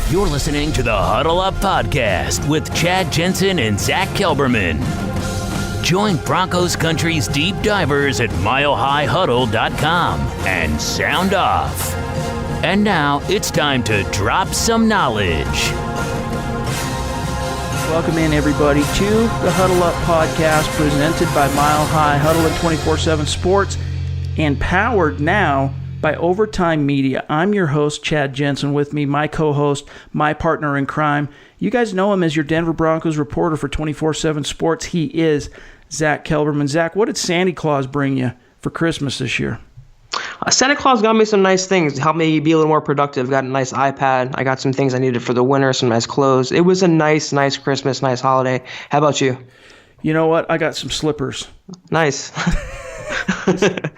You're listening to the Huddle Up Podcast with Chad Jensen and Zack Kelberman. Join Broncos Country's deep divers at milehighhuddle.com and sound off. And now it's time to drop some knowledge. Welcome in, everybody, to the Huddle Up Podcast presented by Mile High Huddle and 24/7 Sports and powered now by Overtime Media. I'm your host, Chad Jensen. With me, my co-host, my partner in crime. You guys know him as your Denver Broncos reporter for 24/7 Sports. He is Zack Kelberman. Zack, what did Santa Claus bring you for Christmas this year? Santa Claus got me some nice things, helped me be a little more productive. Got a nice iPad. I got some things I needed for the winter, some nice clothes. It was a nice Christmas, nice holiday. How about you? You know what? I got some slippers. Nice. And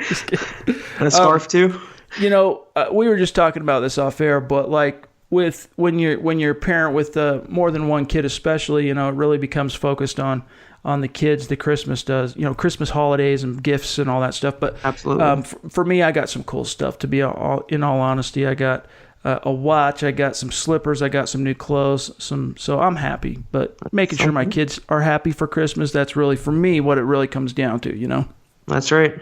a scarf too? You know, we were just talking about this off air, but like when you're a parent with more than one kid especially, you know, it really becomes focused on the kids, the Christmas does, you know, Christmas holidays and gifts and all that stuff. But absolutely, for me, I got some cool stuff, to be in all honesty. I got a watch, I got some slippers, I got some new clothes, so I'm happy. But making sure my kids are happy for Christmas, that's really, for me, what it really comes down to, you know? That's right.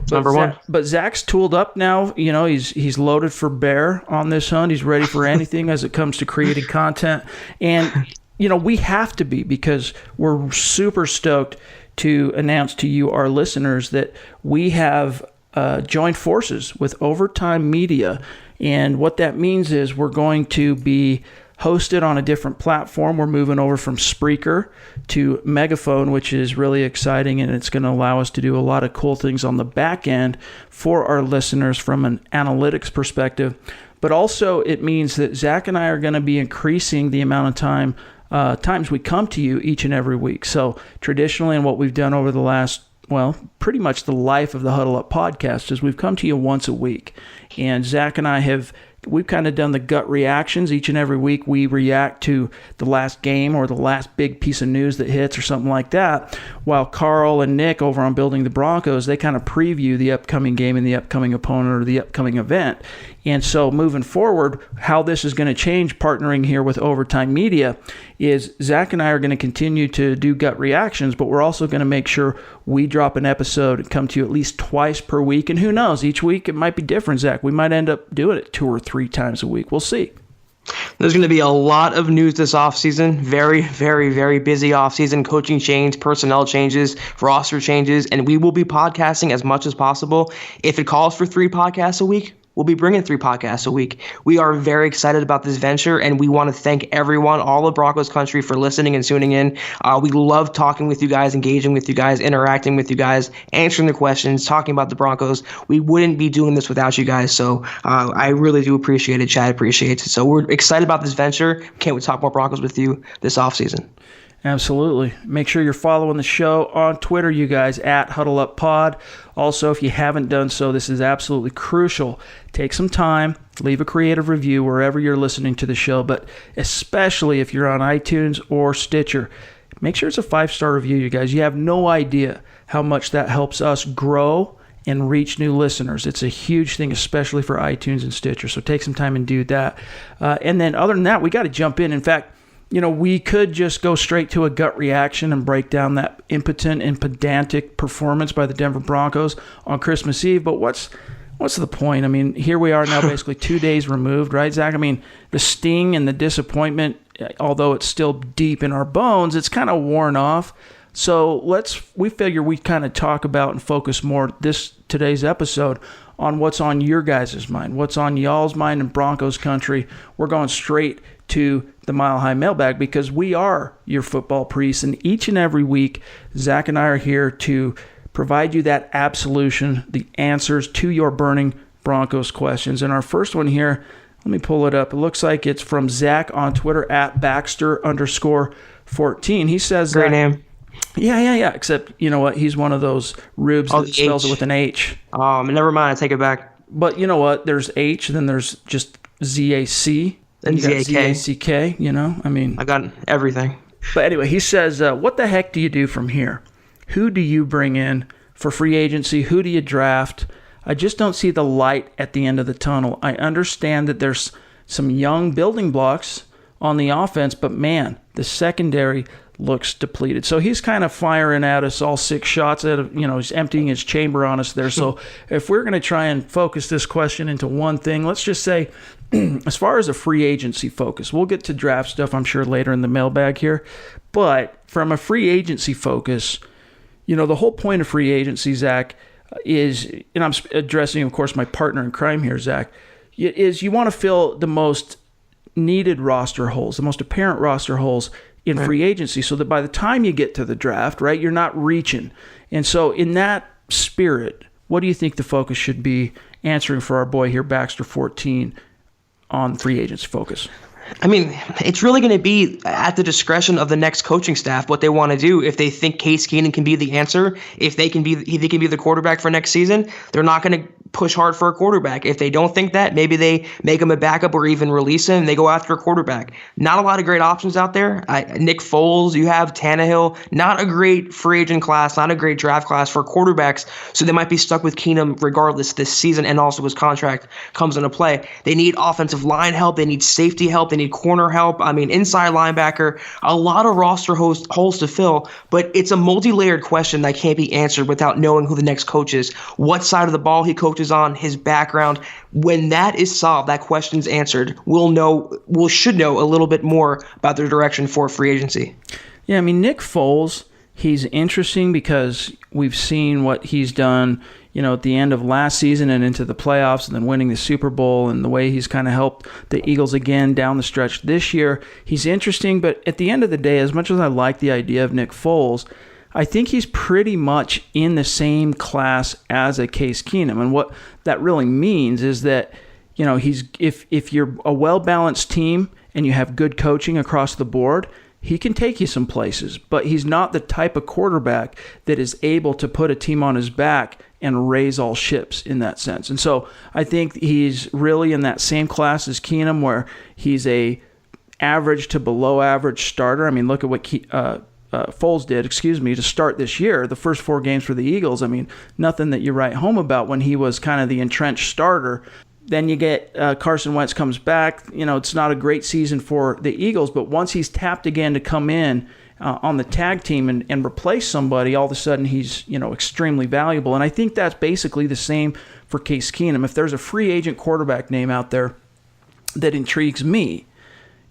Number one. But Zach's tooled up now. You know, he's loaded for bear on this hunt. He's ready for anything as it comes to creating content. And, you know, we have to be, because we're super stoked to announce to you, our listeners, that we have joined forces with Overtime Media. And what that means is we're going to be hosted on a different platform. We're moving over from Spreaker to Megaphone, which is really exciting, and it's going to allow us to do a lot of cool things on the back end for our listeners from an analytics perspective. But also it means that Zach and I are going to be increasing the amount of times we come to you each and every week. So traditionally, and what we've done over the last, well, pretty much the life of the Huddle Up podcast, is we've come to you once a week. And Zach and I we've kind of done the gut reactions. Each and every week we react to the last game or the last big piece of news that hits or something like that, while Carl and Nick over on Building the Broncos, they kind of preview the upcoming game and the upcoming opponent or the upcoming event. And so moving forward, how this is going to change, partnering here with Overtime Media, is Zach and I are going to continue to do gut reactions, but we're also going to make sure we drop an episode and come to you at least twice per week. And who knows, each week it might be different, Zach. We might end up doing it 2 or 3 times a week. We'll see. There's going to be a lot of news this offseason. Very, very, very busy offseason. Coaching change, personnel changes, roster changes, and we will be podcasting as much as possible. If it calls for 3 podcasts a week, we'll be bringing 3 podcasts a week. We are very excited about this venture, and we want to thank everyone, all of Broncos country, for listening and tuning in. We love talking with you guys, engaging with you guys, interacting with you guys, answering the questions, talking about the Broncos. We wouldn't be doing this without you guys, so I really do appreciate it. Chad appreciates it. So we're excited about this venture. Can't wait to talk more Broncos with you this offseason. Absolutely. Make sure you're following the show on Twitter, you guys, at HuddleUpPod. Also, if you haven't done so, this is absolutely crucial. Take some time, leave a creative review wherever you're listening to the show, but especially if you're on iTunes or Stitcher, make sure it's a 5-star review, you guys. You have no idea how much that helps us grow and reach new listeners. It's a huge thing, especially for iTunes and Stitcher, so take some time and do that. And then other than that, we got to jump in. In fact, you know, we could just go straight to a gut reaction and break down that impotent and pedantic performance by the Denver Broncos on Christmas Eve. But what's the point? I mean, here we are now basically 2 days removed, right, Zach? I mean, the sting and the disappointment, although it's still deep in our bones, it's kind of worn off. So we figure we kind of talk about and focus more today's episode on what's on your guys' mind, what's on y'all's mind in Broncos country. We're going straight to the Mile High Mailbag because we are your football priests, and each and every week, Zach and I are here to provide you that absolution, the answers to your burning Broncos questions. And our first one here, let me pull it up. It looks like it's from Zach on Twitter at Baxter_14. He says, great name. Yeah. Except, you know what? He's one of those rubes that spells it with an H. Never mind. I take it back. But you know what? There's H, and then there's just ZAC. And ZAK, you know? I mean, I got everything. But anyway, he says, what the heck do you do from here? Who do you bring in for free agency? Who do you draft? I just don't see the light at the end of the tunnel. I understand that there's some young building blocks on the offense, but man, the secondary looks depleted. So he's kind of firing at us all 6 shots at, he's emptying his chamber on us there. So if we're going to try and focus this question into one thing, let's just say, as far as a free agency focus, we'll get to draft stuff, I'm sure, later in the mailbag here. But from a free agency focus, the whole point of free agency, Zach, is, and I'm addressing, of course, my partner in crime here, Zach, is you want to fill the most needed roster holes, the most apparent roster holes in free agency, so that by the time you get to the draft, right, you're not reaching. And so in that spirit, what do you think the focus should be, answering for our boy here, Baxter 14, on free agency focus? I mean, it's really going to be at the discretion of the next coaching staff what they want to do. If they think Case Keenum can be the answer, if they can be the quarterback for next season, they're not going to push hard for a quarterback. If they don't think that, maybe they make him a backup or even release him and they go after a quarterback. Not a lot of great options out there. Nick Foles, you have Tannehill, not a great free agent class, not a great draft class for quarterbacks, so they might be stuck with Keenum regardless this season, and also his contract comes into play. They need offensive line help, they need safety help, they need corner help, inside linebacker, a lot of roster holes to fill, but it's a multi-layered question that can't be answered without knowing who the next coach is, what side of the ball he coaches on, his background. When that is solved, that question's answered, we should know a little bit more about their direction for free agency. Yeah, Nick Foles, he's interesting because we've seen what he's done, at the end of last season and into the playoffs and then winning the Super Bowl, and the way he's kind of helped the Eagles again down the stretch this year. He's interesting, but at the end of the day, as much as I like the idea of Nick Foles, I think he's pretty much in the same class as a Case Keenum. And what that really means is that, if you're a well-balanced team and you have good coaching across the board, he can take you some places. But he's not the type of quarterback that is able to put a team on his back and raise all ships in that sense. And so I think he's really in that same class as Keenum, where he's a average to below average starter. Look at what Foles did, to start this year, the first 4 games for the Eagles. Nothing that you write home about when he was kind of the entrenched starter. Then you get Carson Wentz comes back. It's not a great season for the Eagles, but once he's tapped again to come in on the tag team and replace somebody, all of a sudden he's, extremely valuable. And I think that's basically the same for Case Keenum. If there's a free agent quarterback name out there that intrigues me,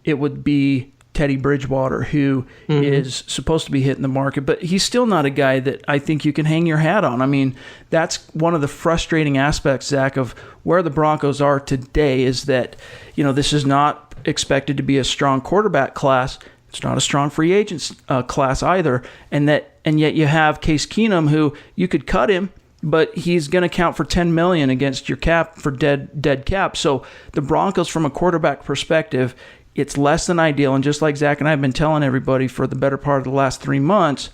it would be Teddy Bridgewater, who is supposed to be hitting the market, but he's still not a guy that I think you can hang your hat on. That's one of the frustrating aspects, Zach, of where the Broncos are today, is that, this is not expected to be a strong quarterback class. It's not a strong free agent class either. And yet you have Case Keenum, who you could cut him, but he's going to count for $10 million against your cap for dead cap. So the Broncos, from a quarterback perspective, it's less than ideal. And just like Zach and I have been telling everybody for the better part of the last 3 months,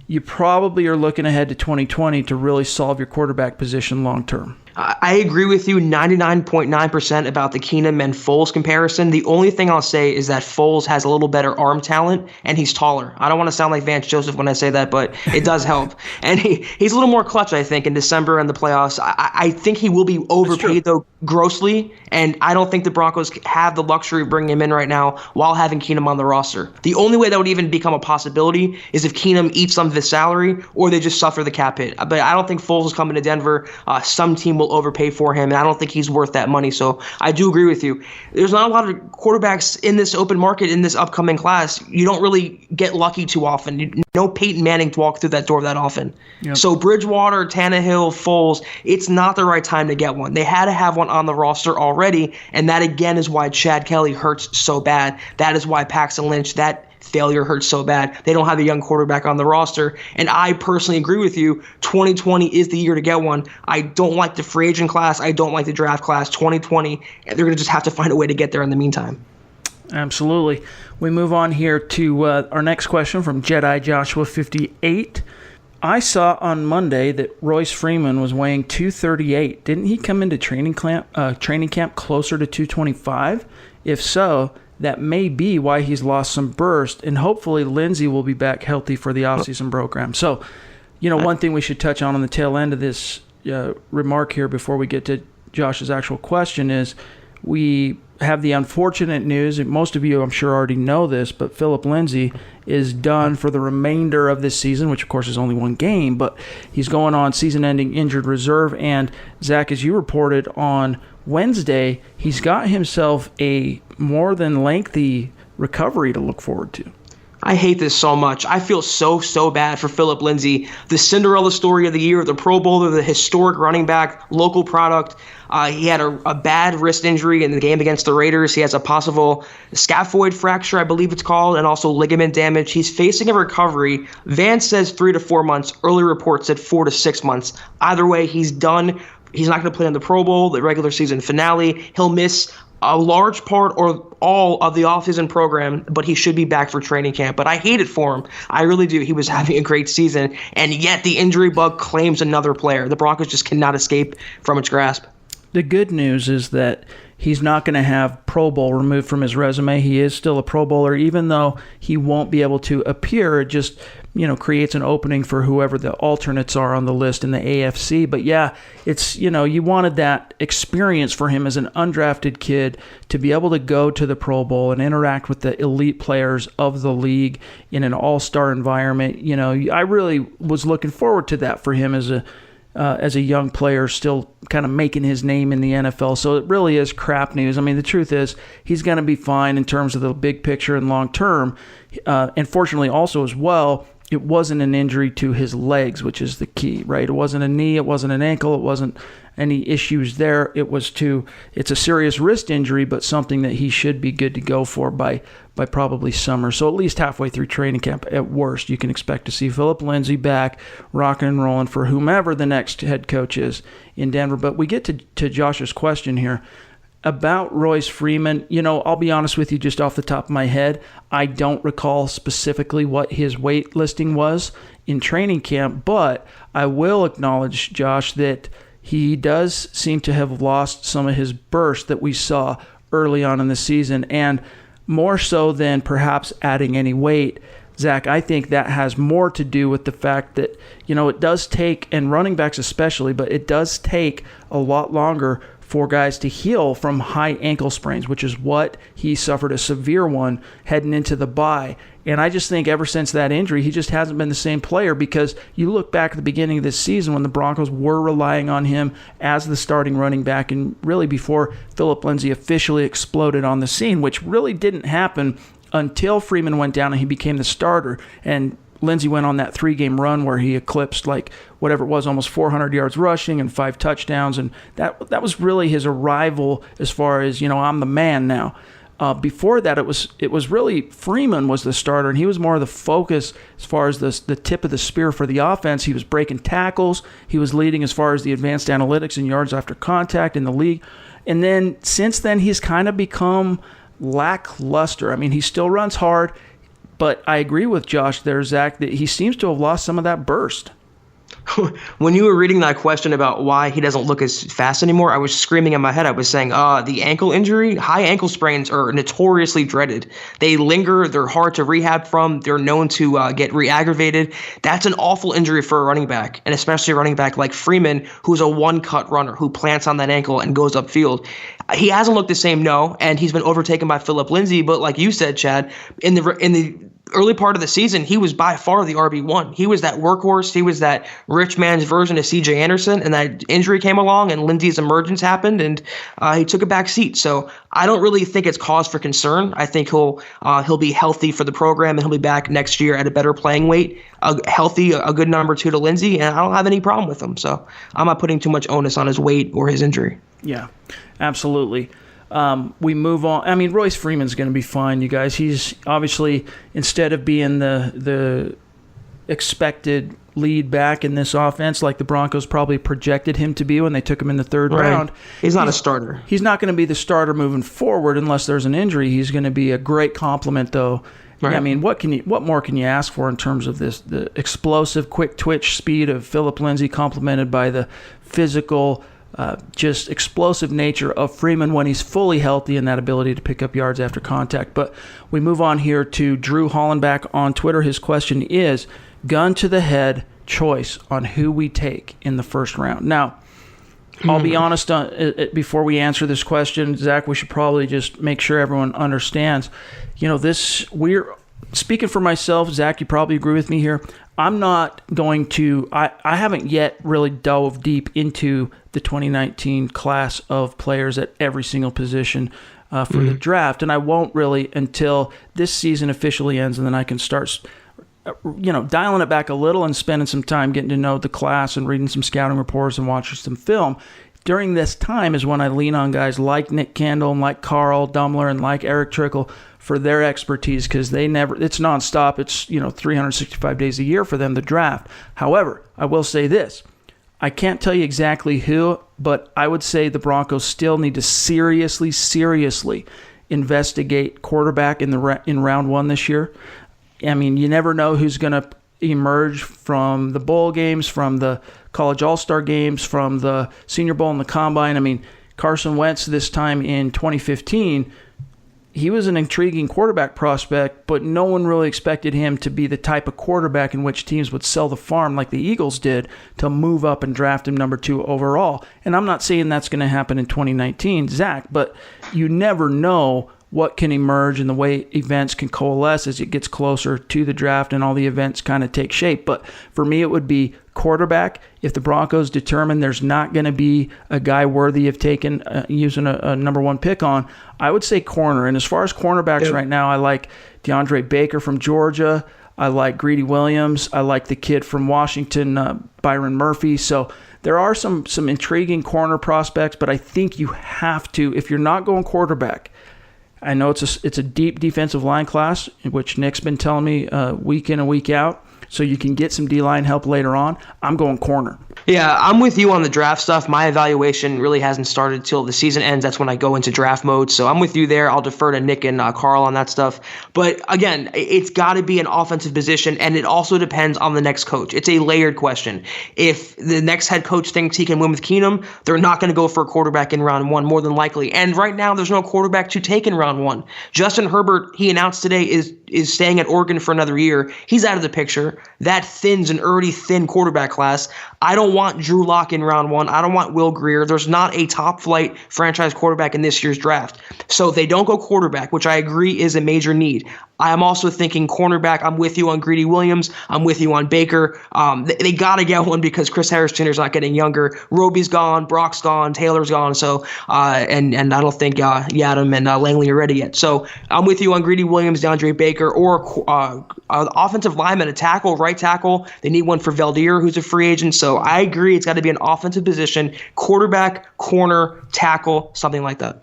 you probably are looking ahead to 2020 to really solve your quarterback position long term. I agree with you 99.9% about the Keenum and Foles comparison. The only thing I'll say is that Foles has a little better arm talent, and he's taller. I don't want to sound like Vance Joseph when I say that, but it does help. And he's a little more clutch, I think, in December and the playoffs. I think he will be overpaid, though, grossly, and I don't think the Broncos have the luxury of bringing him in right now while having Keenum on the roster. The only way that would even become a possibility is if Keenum eats some of his salary or they just suffer the cap hit. But I don't think Foles is coming to Denver. Some team will overpay for him, and I don't think he's worth that money. So I do agree with you. There's not a lot of quarterbacks in this open market in this upcoming class. You don't really get lucky too often. No Peyton Manning to walk through that door that often. Yep. So Bridgewater, Tannehill, Foles, it's not the right time to get one. They had to have one on the roster already, and that again is why Chad Kelly hurts so bad. That is why Paxton Lynch, that failure hurts so bad. They don't have a young quarterback on the roster. And I personally agree with you. 2020 is the year to get one. I don't like the free agent class. I don't like the draft class. 2020, they're going to just have to find a way to get there in the meantime. Absolutely. We move on here to our next question from Jedi Joshua 58. I saw on Monday that Royce Freeman was weighing 238. Didn't he come into training camp closer to 225? If so, that may be why he's lost some burst, and hopefully Lindsey will be back healthy for the offseason program. So, one thing we should touch on the tail end of this remark here before we get to Josh's actual question is we have the unfortunate news, and most of you I'm sure already know this, but Phillip Lindsay is done for the remainder of this season, which of course is only one game, but he's going on season-ending injured reserve. And Zach, as you reported on Wednesday, he's got himself a more than lengthy recovery to look forward to. I hate this so much. I feel so bad for Phillip Lindsay, the Cinderella story of the year, the Pro Bowler, the historic running back, local product. He had a bad wrist injury in the game against the Raiders. He has a possible scaphoid fracture, I believe it's called, and also ligament damage. He's facing a recovery. Vance says 3 to 4 months. Early reports said 4 to 6 months. Either way, he's done. He's not going to play in the Pro Bowl, the regular season finale. He'll miss a large part or all of the offseason program, but he should be back for training camp. But I hate it for him. I really do. He was having a great season, and yet the injury bug claims another player. The Broncos just cannot escape from its grasp. The good news is that he's not going to have Pro Bowl removed from his resume. He is still a Pro Bowler, even though he won't be able to appear. It just, creates an opening for whoever the alternates are on the list in the AFC. But yeah, it's, you wanted that experience for him as an undrafted kid to be able to go to the Pro Bowl and interact with the elite players of the league in an all-star environment. I really was looking forward to that for him as a young player still kind of making his name in the NFL. So it really is crap news. I mean, the truth is he's going to be fine in terms of the big picture and long term. And fortunately also as well, it wasn't an injury to his legs, which is the key, right? It wasn't a knee, it wasn't an ankle, it wasn't any issues there. It's a serious wrist injury, but something that he should be good to go for by probably summer. So at least halfway through training camp, at worst, you can expect to see Phillip Lindsay back, rocking and rolling for whomever the next head coach is in Denver. But we get to Josh's question here about Royce Freeman. I'll be honest with you, just off the top of my head, I don't recall specifically what his weight listing was in training camp, but I will acknowledge, Josh, that he does seem to have lost some of his burst that we saw early on in the season, and more so than perhaps adding any weight. Zach, I think that has more to do with the fact that, it does take, and running backs especially, but it does take a lot longer for guys to heal from high ankle sprains, which is what he suffered, a severe one heading into the bye. And I just think ever since that injury, he just hasn't been the same player, because you look back at the beginning of this season when the Broncos were relying on him as the starting running back, and really before Phillip Lindsay officially exploded on the scene, which really didn't happen until Freeman went down and he became the starter. And Lindsay went on that 3-game run where he eclipsed whatever it was, almost 400 yards rushing and 5 touchdowns. And that was really his arrival as far as, I'm the man now. Before that, it was really Freeman was the starter, and he was more of the focus as far as the tip of the spear for the offense. He was breaking tackles. He was leading as far as the advanced analytics and yards after contact in the league. And then since then, he's kind of become lackluster. I mean, he still runs hard, but I agree with Josh there, Zach, that he seems to have lost some of that burst. When you were reading that question about why he doesn't look as fast anymore, I was screaming in my head. I was saying, the ankle injury, high ankle sprains are notoriously dreaded. They linger. They're hard to rehab from. They're known to get re-aggravated. That's an awful injury for a running back, and especially a running back like Freeman, who's a one-cut runner who plants on that ankle and goes upfield. He hasn't looked the same, no, and he's been overtaken by Phillip Lindsay. But like you said, Chad, in the early part of the season, he was by far the RB1. He was that workhorse. He was that rich man's version of C.J. Anderson, and that injury came along, and Lindsay's emergence happened, and he took a back seat. So I don't really think it's cause for concern. I think he'll be healthy for the program, and he'll be back next year at a better playing weight, a good number 2 to Lindsay, and I don't have any problem with him. So I'm not putting too much onus on his weight or his injury. Yeah, absolutely. We move on. I mean, Royce Freeman's going to be fine, you guys. He's obviously, instead of being the expected lead back in this offense like the Broncos probably projected him to be when they took him in the third round. He's not a starter. He's not going to be the starter moving forward unless there's an injury. He's going to be a great complement, though. Right. Yeah, I mean, what more can you ask for in terms of the explosive, quick twitch speed of Phillip Lindsay, complemented by the physical, just explosive nature of Freeman when he's fully healthy, and that ability to pick up yards after contact. But we move on here to Drew Hollenbach on Twitter. His question is, gun to the head choice on who we take in the first round. Now, I'll be honest, before we answer this question, Zach, we should probably just make sure everyone understands. We're speaking for myself, Zach, you probably agree with me here. I'm not going to, I haven't yet really dove deep into the 2019 class of players at every single position for the draft, and I won't really until this season officially ends, and then I can start dialing it back a little and spending some time getting to know the class and reading some scouting reports and watching some film. During this time is when I lean on guys like Nick Kendall and like Carl Dummler and like Eric Trickle for their expertise, because it's nonstop. It's 365 days a year for them to draft. However, I will say this. I can't tell you exactly who, but I would say the Broncos still need to seriously investigate quarterback in round one this year. I mean, you never know who's going to emerge from the bowl games, from the college all-star games, from the Senior Bowl and the Combine. I mean, Carson Wentz this time in 2015, he was an intriguing quarterback prospect, but no one really expected him to be the type of quarterback in which teams would sell the farm like the Eagles did to move up and draft him number 2 overall. And I'm not saying that's going to happen in 2019, Zach, but you never know what can emerge and the way events can coalesce as it gets closer to the draft and all the events kind of take shape. But for me, it would be quarterback. If the Broncos determine there's not going to be a guy worthy of taking using a number 1 pick on, I would say corner. And as far as cornerbacks right now, I like DeAndre Baker from Georgia. I like Greedy Williams. I like the kid from Washington, Byron Murphy. So there are some intriguing corner prospects, but I think you have to, if you're not going quarterback, I know it's a deep defensive line class, which Nick's been telling me week in and week out, so you can get some D-line help later on. I'm going corner. Yeah, I'm with you on the draft stuff. My evaluation really hasn't started till the season ends. That's when I go into draft mode. So I'm with you there. I'll defer to Nick and Carl on that stuff. But again, it's got to be an offensive position, and it also depends on the next coach. It's a layered question. If the next head coach thinks he can win with Keenum, they're not going to go for a quarterback in round 1 more than likely. And right now, there's no quarterback to take in round 1. Justin Herbert, he announced today, is staying at Oregon for another year. He's out of the picture. That thins an already thin quarterback class. I don't want Drew Lock in round 1. I don't want Will Grier. There's not a top flight franchise quarterback in this year's draft. So if they don't go quarterback, which I agree is a major need, I am also thinking cornerback. I'm with you on Greedy Williams. I'm with you on Baker. They got to get one because Chris Harris Jr. is not getting younger. Roby's gone. Brock's gone. Taylor's gone. So and I don't think Yadam and Langley are ready yet. So I'm with you on Greedy Williams, DeAndre Baker, or offensive lineman, a tackle, right tackle. They need one for Valdir, who's a free agent. So I agree. It's got to be an offensive position: quarterback, corner, tackle, something like that.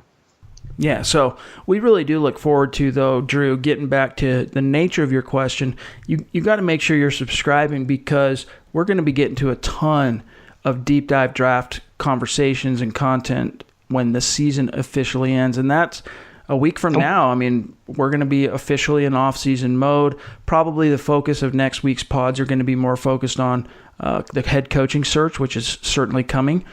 Yeah, so we really do look forward to, though, Drew, getting back to the nature of your question. You got to make sure you're subscribing, because we're going to be getting to a ton of deep dive draft conversations and content when the season officially ends. And that's a week from now. I mean, we're going to be officially in off-season mode. Probably the focus of next week's pods are going to be more focused on the head coaching search, which is certainly coming.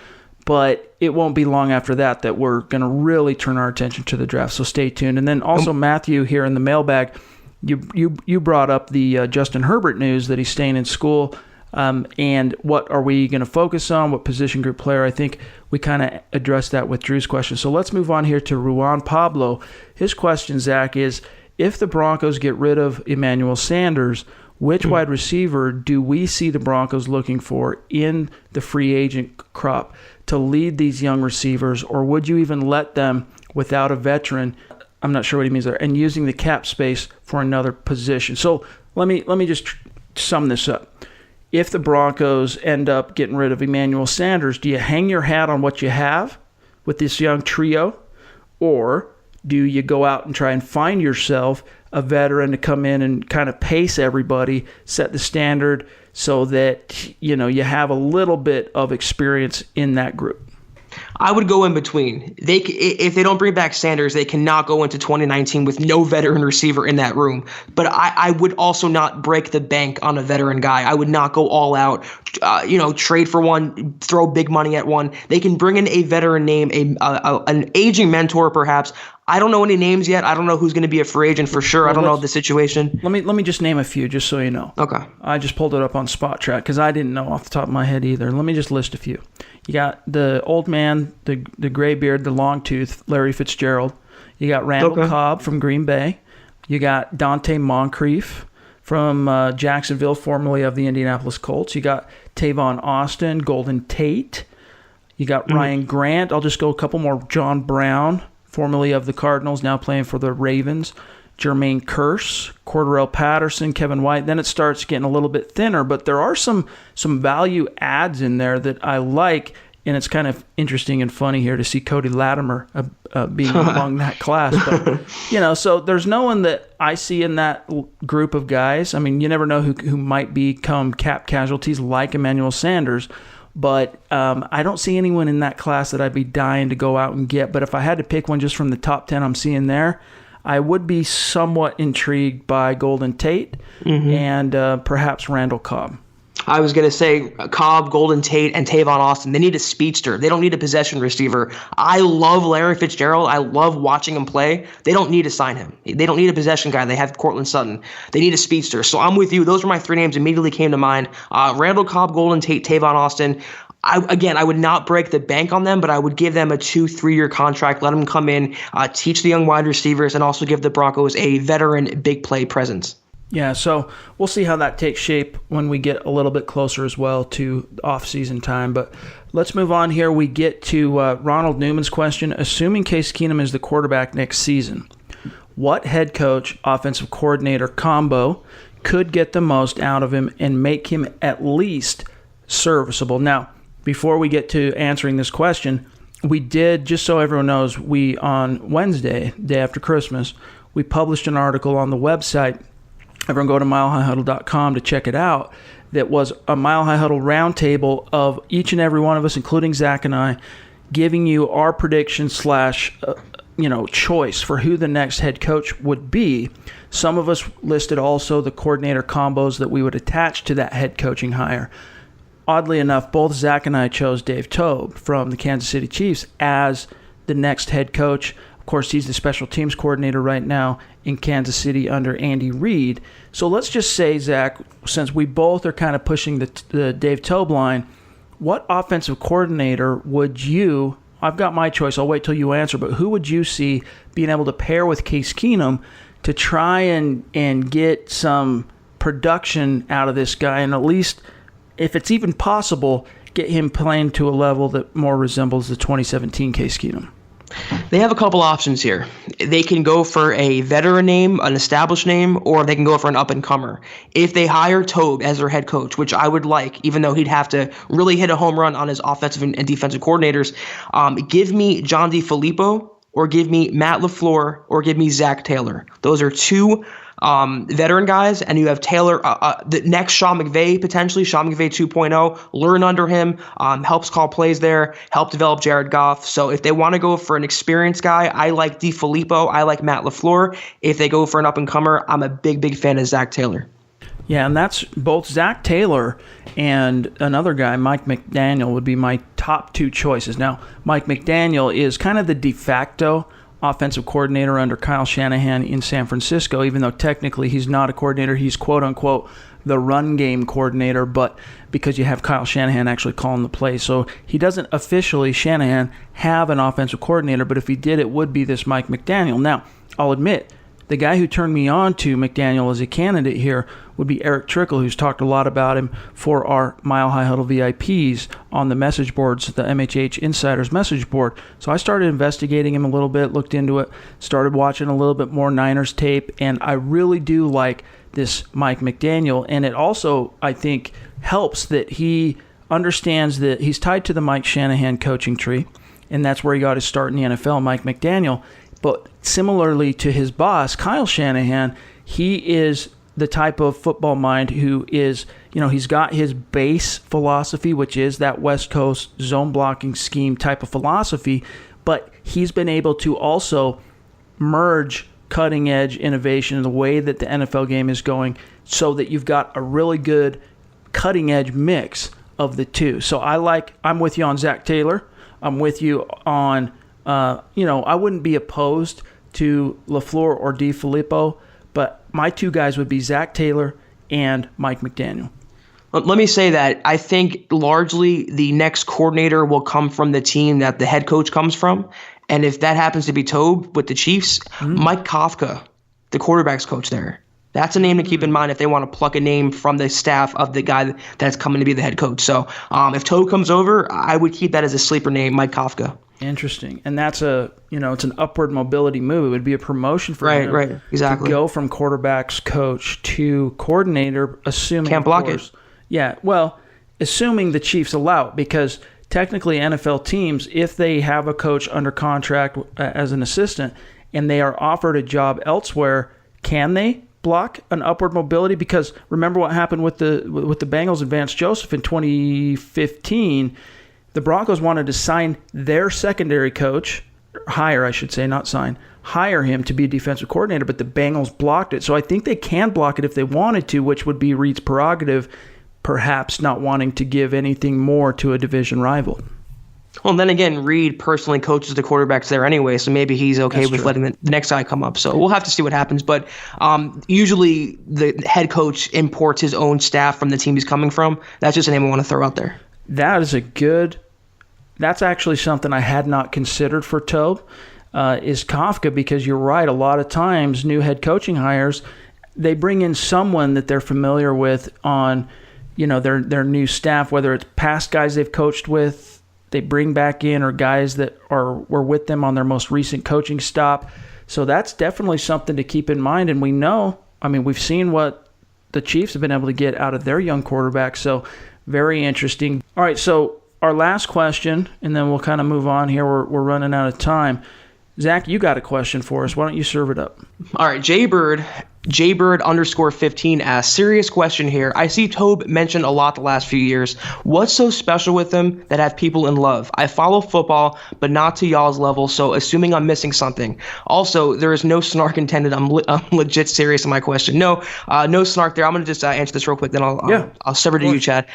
But it won't be long after that we're going to really turn our attention to the draft. So stay tuned. And then also, Matthew, here in the mailbag, you brought up the Justin Herbert news that he's staying in school. And what are we going to focus on? What position group player? I think we kind of addressed that with Drew's question. So let's move on here to Ruan Pablo. His question, Zach, is if the Broncos get rid of Emmanuel Sanders, which wide receiver do we see the Broncos looking for in the free agent crop to lead these young receivers, or would you even let them without a veteran? I'm not sure what he means there, and using the cap space for another position. So let me just sum this up. If the Broncos end up getting rid of Emmanuel Sanders, do you hang your hat on what you have with this young trio, or do you go out and try and find yourself a veteran to come in and kind of pace everybody, set the standard so that you have a little bit of experience in that group? I would go in between. If they don't bring back Sanders, they cannot go into 2019 with no veteran receiver in that room. But I would also not break the bank on a veteran guy. I would not go all out, trade for one, throw big money at one. They can bring in a veteran name, an aging mentor perhaps. I don't know any names yet. I don't know who's going to be a free agent for sure. I don't know the situation. Let me just name a few, just so you know. Okay. I just pulled it up on Spot Track because I didn't know off the top of my head either. Let me just list a few. You got the old man, the gray beard, the long tooth, Larry Fitzgerald. You got Randall Cobb from Green Bay. You got Dante Moncrief from Jacksonville, formerly of the Indianapolis Colts. You got Tavon Austin, Golden Tate. You got Ryan Grant. I'll just go a couple more. John Brown, formerly of the Cardinals, now playing for the Ravens. Jermaine Kearse, Cordarrelle Patterson, Kevin White. Then it starts getting a little bit thinner, but there are some value adds in there that I like, and it's kind of interesting and funny here to see Cody Latimer being among that class. But, so there's no one that I see in that group of guys. I mean, you never know who might become cap casualties like Emmanuel Sanders. But I don't see anyone in that class that I'd be dying to go out and get. But if I had to pick one just from the top 10 I'm seeing there, I would be somewhat intrigued by Golden Tate and perhaps Randall Cobb. I was going to say Cobb, Golden Tate, and Tavon Austin. They need a speedster. They don't need a possession receiver. I love Larry Fitzgerald. I love watching him play. They don't need to sign him. They don't need a possession guy. They have Cortland Sutton. They need a speedster. So I'm with you. Those were my three names immediately came to mind. Randall Cobb, Golden Tate, Tavon Austin. I would not break the bank on them, but I would give them a 2-3 year contract, let them come in, teach the young wide receivers, and also give the Broncos a veteran big play presence. Yeah, so we'll see how that takes shape when we get a little bit closer as well to off-season time. But let's move on here. We get to Ronald Newman's question. Assuming Case Keenum is the quarterback next season, what head coach, offensive coordinator combo could get the most out of him and make him at least serviceable? Now, before we get to answering this question, we did, just so everyone knows, we on Wednesday, day after Christmas, we published an article on the website. Everyone go to milehighhuddle.com to check it out. That was a Mile High Huddle roundtable of each and every one of us, including Zach and I, giving you our prediction / choice for who the next head coach would be. Some of us listed also the coordinator combos that we would attach to that head coaching hire. Oddly enough, both Zach and I chose Dave Taub from the Kansas City Chiefs as the next head coach. Of course, he's the special teams coordinator right now in Kansas City under Andy Reid. So let's just say, Zach, since we both are kind of pushing the Dave Taub line, what offensive coordinator would you, I've got my choice, I'll wait till you answer, but who would you see being able to pair with Case Keenum to try and get some production out of this guy, and at least, if it's even possible, get him playing to a level that more resembles the 2017 Case Keenum? They have a couple options here. They can go for a veteran name, an established name, or they can go for an up-and-comer. If they hire Taub as their head coach, which I would like, even though he'd have to really hit a home run on his offensive and defensive coordinators, give me John DeFilippo, or give me Matt LaFleur, or give me Zach Taylor. Those are two veteran guys, and you have Taylor, the next Sean McVay, potentially Sean McVay 2.0, learn under him, helps call plays there, help develop Jared Goff. So if they want to go for an experienced guy, I like DeFilippo, I like Matt LaFleur. If they go for an up-and-comer, I'm a big fan of Zach Taylor. Yeah, and that's both Zach Taylor and another guy, Mike McDaniel, would be my top two choices. Now, Mike McDaniel is kind of the de facto offensive coordinator under Kyle Shanahan in San Francisco, even though technically he's not a coordinator. He's quote-unquote the run game coordinator, but because you have Kyle Shanahan actually calling the plays. So he doesn't officially, Shanahan, have an offensive coordinator, but if he did, it would be this Mike McDaniel. Now, I'll admit, the guy who turned me on to McDaniel as a candidate here would be Eric Trickle, who's talked a lot about him for our Mile High Huddle VIPs on the message boards, the MHH Insiders message board. So I started investigating him a little bit, looked into it, started watching a little bit more Niners tape, and I really do like this Mike McDaniel. And it also, I think, helps that he understands that he's tied to the Mike Shanahan coaching tree, and that's where he got his start in the NFL, Mike McDaniel. But similarly to his boss, Kyle Shanahan, he is the type of football mind who is, he's got his base philosophy, which is that West Coast zone blocking scheme type of philosophy, but he's been able to also merge cutting edge innovation in the way that the NFL game is going so that you've got a really good cutting edge mix of the two. So I'm with you on Zach Taylor. I'm with you on I wouldn't be opposed to LaFleur or DeFilippo, but my two guys would be Zach Taylor and Mike McDaniel. Let me say that I think largely the next coordinator will come from the team that the head coach comes from. And if that happens to be Taub with the Chiefs, Mike Kafka, the quarterback's coach there. That's a name to keep in mind if they want to pluck a name from the staff of the guy that's coming to be the head coach. So if Taub comes over, I would keep that as a sleeper name, Mike Kafka. Interesting. And that's it's an upward mobility move. It would be a promotion for him right, exactly. to go from quarterback's coach to coordinator, assuming can't block it. Yeah, well, assuming the Chiefs allow it, because technically NFL teams, if they have a coach under contract as an assistant and they are offered a job elsewhere, can they block an upward mobility? Because remember what happened with the Bengals and Vance Joseph in 2015. The Broncos wanted to sign their secondary coach, hire him to be a defensive coordinator, but the Bengals blocked it. So I think they can block it if they wanted to, which would be Reed's prerogative, perhaps not wanting to give anything more to a division rival. Well, then again, Reed personally coaches the quarterbacks there anyway, so maybe he's okay with letting the next guy come up. So we'll have to see what happens. But usually the head coach imports his own staff from the team he's coming from. That's just a name I want to throw out there. That's actually something I had not considered for Taub, is Kafka, because you're right. A lot of times new head coaching hires, they bring in someone that they're familiar with on their new staff, whether it's past guys they've coached with, they bring back in, or guys that were with them on their most recent coaching stop. So that's definitely something to keep in mind. And we've seen what the Chiefs have been able to get out of their young quarterback. So very interesting. All right, so our last question, and then we'll kind of move on here. We're running out of time. Zach, you got a question for us. Why don't you serve it up? All right, Jaybird _15 asks, serious question here. I see Taub mentioned a lot the last few years. What's so special with him that have people in love? I follow football, but not to y'all's level, so assuming I'm missing something. Also, there is no snark intended. I'm legit serious in my question. No snark there. I'm going to just answer this real quick, then I'll serve it to you, Chad.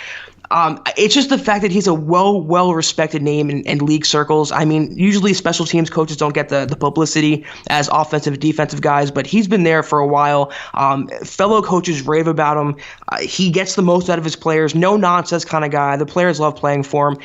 It's just the fact that he's a well-respected name in league circles. I mean, usually special teams coaches don't get the publicity as offensive, defensive guys, but he's been there for a while. Fellow coaches rave about him. He gets the most out of his players. No-nonsense kind of guy. The players love playing for him.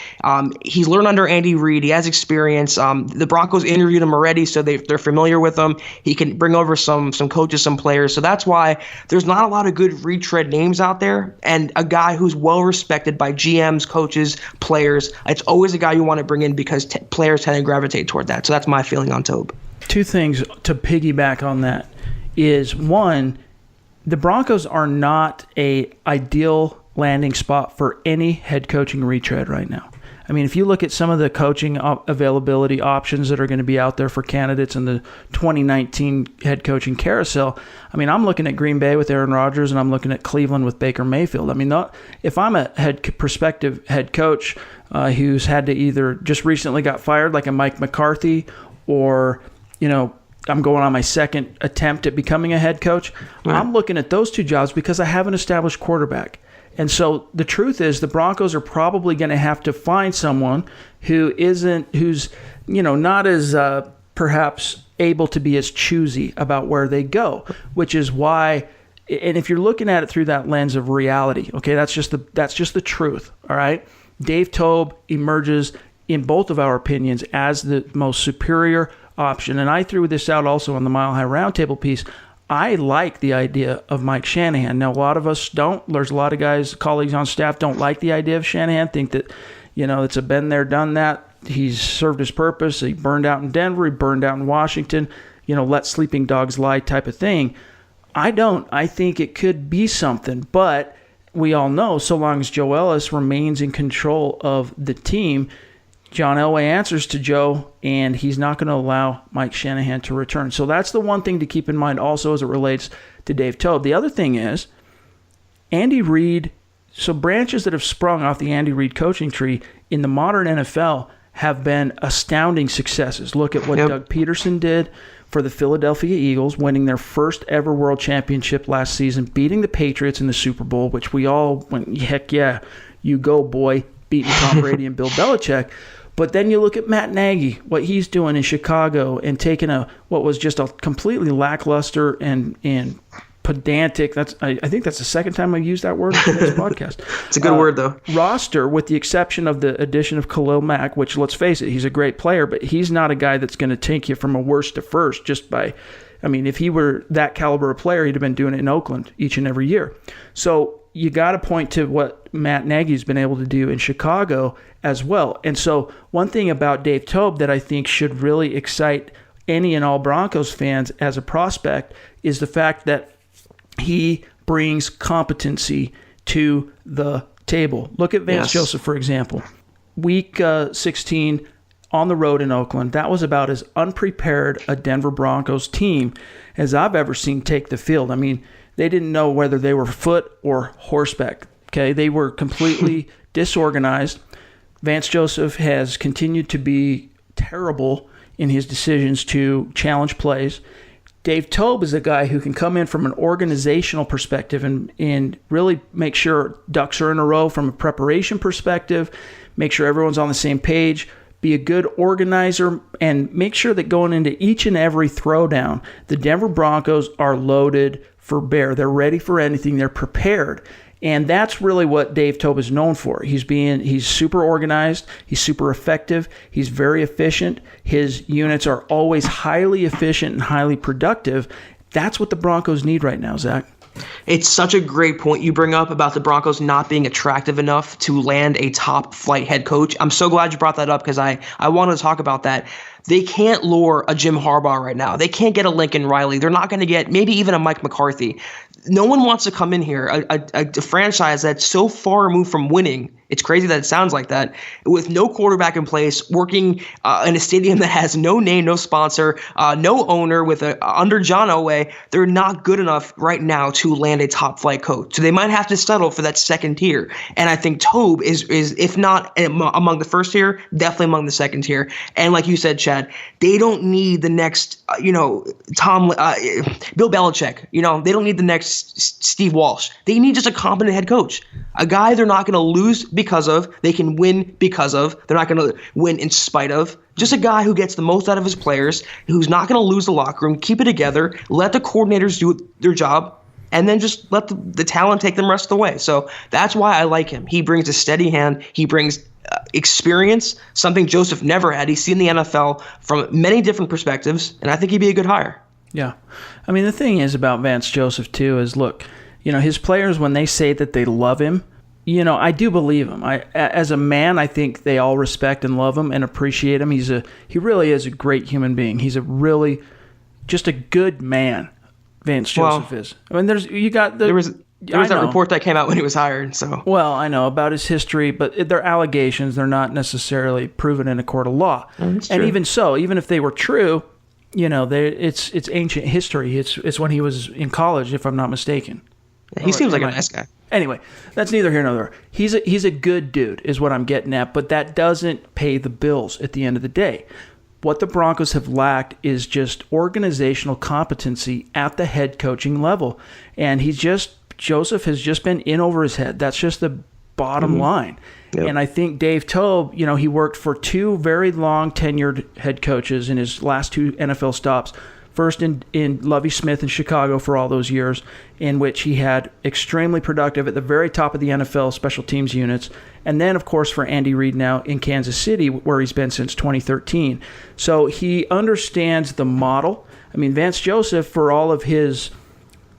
He's learned under Andy Reid. He has experience. The Broncos interviewed him already, so they're familiar with him. He can bring over some coaches, some players. So that's why there's not a lot of good retread names out there, and a guy who's well-respected by GMs, coaches, players. It's always a guy you want to bring in because players tend to gravitate toward that. So that's my feeling on Taub. Two things to piggyback on that is, one, the Broncos are not a ideal landing spot for any head coaching retread right now. I mean, if you look at some of the coaching availability options that are going to be out there for candidates in the 2019 head coaching carousel, I mean, I'm looking at Green Bay with Aaron Rodgers, and I'm looking at Cleveland with Baker Mayfield. I mean, if I'm a prospective head coach who's had to either just recently got fired, like a Mike McCarthy, or, I'm going on my second attempt at becoming a head coach, I'm looking at those two jobs because I have an established quarterback. And so the truth is the Broncos are probably going to have to find someone who's not as perhaps able to be as choosy about where they go, which is why, and if you're looking at it through that lens of reality, okay, that's just the truth, all right? Dave Taub emerges in both of our opinions as the most superior option. And I threw this out also on the Mile High Roundtable piece. I like the idea of Mike Shanahan. Now, a lot of us don't. There's a lot of guys, colleagues on staff, don't like the idea of Shanahan, think that, it's a been there, done that. He's served his purpose. He burned out in Denver. He burned out in Washington. Let sleeping dogs lie type of thing. I don't. I think it could be something. But we all know, so long as Joe Ellis remains in control of the team, John Elway answers to Joe, and he's not going to allow Mike Shanahan to return. So that's the one thing to keep in mind also as it relates to Dave Taub. The other thing is Andy Reid. So branches that have sprung off the Andy Reid coaching tree in the modern NFL have been astounding successes. Look at what Doug Peterson did for the Philadelphia Eagles, winning their first ever world championship last season, beating the Patriots in the Super Bowl, which we all went, heck yeah, you go, boy, beating Tom Brady and Bill Belichick. But then you look at Matt Nagy, what he's doing in Chicago, and taking what was just a completely lackluster and pedantic. I think that's the second time I've used that word in this podcast. It's a good word, though. Roster, with the exception of the addition of Khalil Mack, which, let's face it, he's a great player, but he's not a guy that's going to take you from a worst to first just by. I mean, if he were that caliber of player, he'd have been doing it in Oakland each and every year. So you got to point to what Matt Nagy's been able to do in Chicago as well. And so one thing about Dave Taub that I think should really excite any and all Broncos fans as a prospect is the fact that he brings competency to the table. Look at Vance Joseph, for example. Week 16 on the road in Oakland, that was about as unprepared a Denver Broncos team as I've ever seen take the field. I mean, they didn't know whether they were foot or horseback. Okay, they were completely disorganized. Vance Joseph has continued to be terrible in his decisions to challenge plays. Dave Taub is a guy who can come in from an organizational perspective and really make sure ducks are in a row from a preparation perspective, make sure everyone's on the same page, be a good organizer, and make sure that going into each and every throwdown, the Denver Broncos are loaded for bear. They're ready for anything. They're prepared. And that's really what Dave Taub is known for. He's super organized. He's super effective. He's very efficient. His units are always highly efficient and highly productive. That's what the Broncos need right now, Zach. It's such a great point you bring up about the Broncos not being attractive enough to land a top flight head coach. I'm so glad you brought that up because I wanted to talk about that. They can't lure a Jim Harbaugh right now. They can't get a Lincoln Riley. They're not going to get maybe even a Mike McCarthy. No one wants to come in here, a franchise that's so far removed from winning. It's crazy that it sounds like that, with no quarterback in place, working in a stadium that has no name, no sponsor, no owner, with under John Elway. They're not good enough right now to land a top flight coach. So they might have to settle for that second tier. And I think Taub is if not among the first tier, definitely among the second tier. And like you said, Chad, they don't need the next, Bill Belichick. They don't need the next Steve Walsh. They need just a competent head coach, a guy they're not going to lose because of, they can win because of, they're not going to win in spite of. Just a guy who gets the most out of his players, who's not going to lose the locker room, keep it together, let the coordinators do their job, and then just let the talent take them the rest of the way. So that's why I like him. He brings a steady hand. He brings experience, something Joseph never had. He's seen the NFL from many different perspectives, and I think he'd be a good hire. Yeah. I mean, the thing is about Vance Joseph, too, is, look, his players, when they say that they love him, I do believe him. As a man, I think they all respect and love him and appreciate him. He really is a great human being. He's just a good man, Vance Joseph is. I mean, there was that report that came out when he was hired. So well, I know about his history, but they're allegations. They're not necessarily proven in a court of law. And even so, even if they were true, it's ancient history. It's when he was in college, if I'm not mistaken. He seems like a nice guy. Anyway, that's neither here nor there. He's a good dude, is what I'm getting at, but that doesn't pay the bills at the end of the day. What the Broncos have lacked is just organizational competency at the head coaching level. And Joseph has just been in over his head. That's just the bottom line. Yep. And I think Dave Taub, he worked for two very long tenured head coaches in his last two NFL stops. First in Lovie Smith in Chicago for all those years, in which he had extremely productive at the very top of the NFL special teams units. And then, of course, for Andy Reid now in Kansas City, where he's been since 2013. So he understands the model. I mean, Vance Joseph, for all of his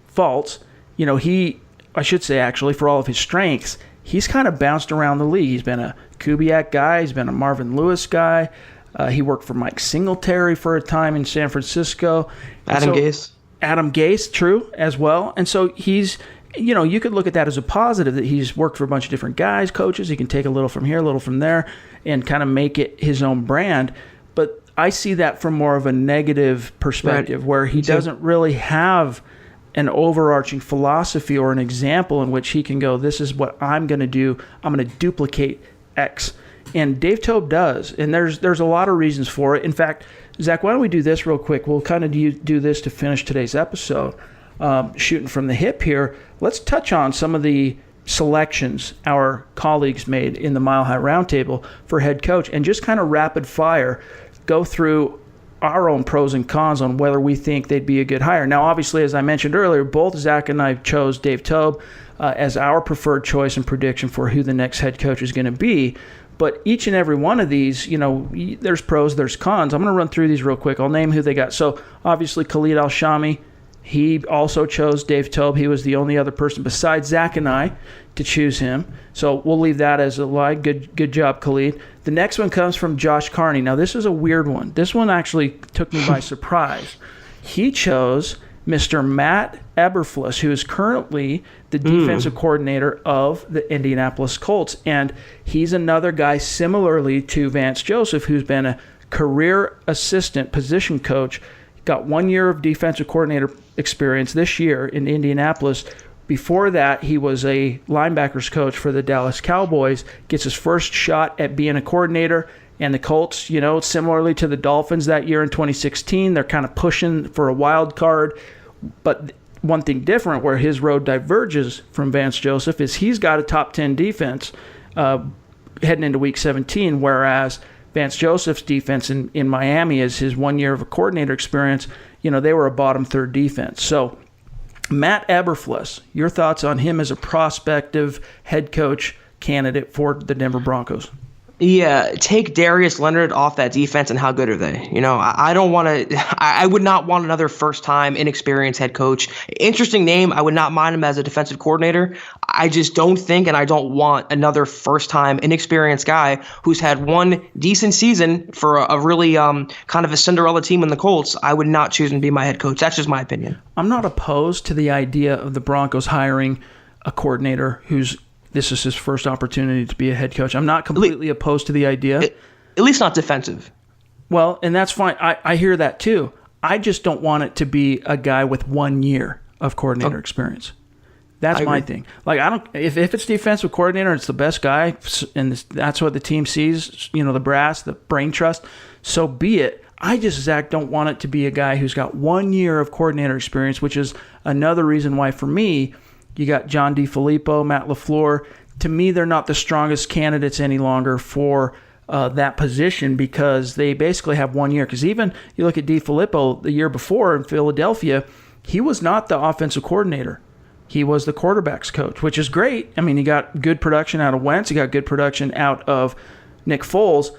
faults, I should say actually, for all of his strengths, he's kind of bounced around the league. He's been a Kubiak guy. He's been a Marvin Lewis guy. He worked for Mike Singletary for a time in San Francisco. Adam Gase, true, as well. And so he's, you could look at that as a positive, that he's worked for a bunch of different guys, coaches. He can take a little from here, a little from there, and kind of make it his own brand. But I see that from more of a negative perspective, where he doesn't really have an overarching philosophy or an example in which he can go, this is what I'm going to do. I'm going to duplicate X. And Dave Taub does, and there's a lot of reasons for it. In fact, Zach, why don't we do this real quick? We'll kind of do this to finish today's episode, shooting from the hip here. Let's touch on some of the selections our colleagues made in the Mile High Roundtable for head coach, and just kind of rapid fire go through our own pros and cons on whether we think they'd be a good hire. Now, obviously, as I mentioned earlier, both Zach and I chose Dave Taub as our preferred choice and prediction for who the next head coach is going to be. But each and every one of these, there's pros, there's cons. I'm going to run through these real quick. I'll name who they got. So, obviously, Khalid Al-Shami, he also chose Dave Taub. He was the only other person besides Zach and I to choose him. So we'll leave that as a lie. Good job, Khalid. The next one comes from Josh Carney. Now, this is a weird one. This one actually took me by surprise. He chose Mr. Matt Eberflus, who is currently the defensive coordinator of the Indianapolis Colts. And he's another guy similarly to Vance Joseph, who's been a career assistant position coach, got 1 year of defensive coordinator experience this year in Indianapolis. Before that, he was a linebackers coach for the Dallas Cowboys, gets his first shot at being a coordinator. And the Colts, similarly to the Dolphins that year in 2016, they're kind of pushing for a wild card. But one thing different where his road diverges from Vance Joseph is he's got a top 10 defense heading into Week 17, whereas Vance Joseph's defense in Miami is his 1 year of a coordinator experience. They were a bottom third defense. So Matt Eberflus, your thoughts on him as a prospective head coach candidate for the Denver Broncos? Yeah, take Darius Leonard off that defense, and how good are they? I don't want to. I would not want another first-time, inexperienced head coach. Interesting name. I would not mind him as a defensive coordinator. I just don't think, and I don't want another first-time, inexperienced guy who's had one decent season for a really kind of a Cinderella team in the Colts. I would not choose him to be my head coach. That's just my opinion. I'm not opposed to the idea of the Broncos hiring a coordinator this is his first opportunity to be a head coach. I'm not completely opposed to the idea. At least not defensive. Well, and that's fine. I hear that too. I just don't want it to be a guy with 1 year of coordinator experience. That's my thing. Like, if it's defensive coordinator, it's the best guy, and that's what the team sees, the brass, the brain trust, so be it. I just, Zach, don't want it to be a guy who's got 1 year of coordinator experience, which is another reason why, for me, you got John DeFilippo, Matt LaFleur. To me, they're not the strongest candidates any longer for that position because they basically have 1 year. Because even you look at DeFilippo the year before in Philadelphia, he was not the offensive coordinator. He was the quarterback's coach, which is great. I mean, he got good production out of Wentz. He got good production out of Nick Foles.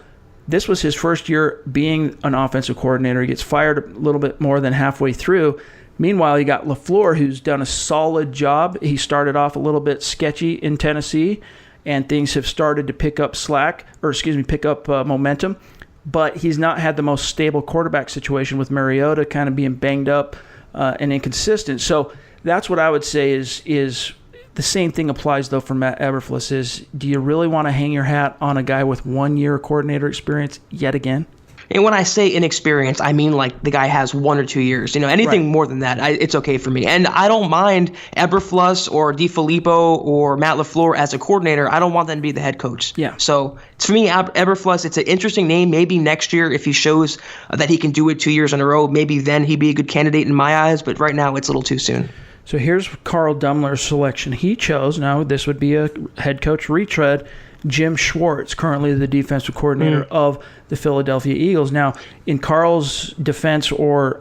This was his first year being an offensive coordinator. He gets fired a little bit more than halfway through. Meanwhile, you got LaFleur, who's done a solid job. He started off a little bit sketchy in Tennessee, and things have started to pick up momentum. But he's not had the most stable quarterback situation with Mariota kind of being banged up and inconsistent. So that's what I would say is the same thing applies, though, for Matt Eberflus is, do you really want to hang your hat on a guy with 1 year coordinator experience yet again? And when I say inexperienced, I mean like the guy has 1 or 2 years. Anything more than that, it's okay for me. And I don't mind Eberflus or DeFilippo or Matt LaFleur as a coordinator. I don't want them to be the head coach. Yeah. So for me, Eberflus, it's an interesting name. Maybe next year, if he shows that he can do it 2 years in a row, maybe then he'd be a good candidate in my eyes. But right now, it's a little too soon. So here's Carl Dumler's selection. He chose, now this would be a head coach retread, Jim Schwartz, currently the defensive coordinator of the Philadelphia Eagles. Now, in Carl's defense or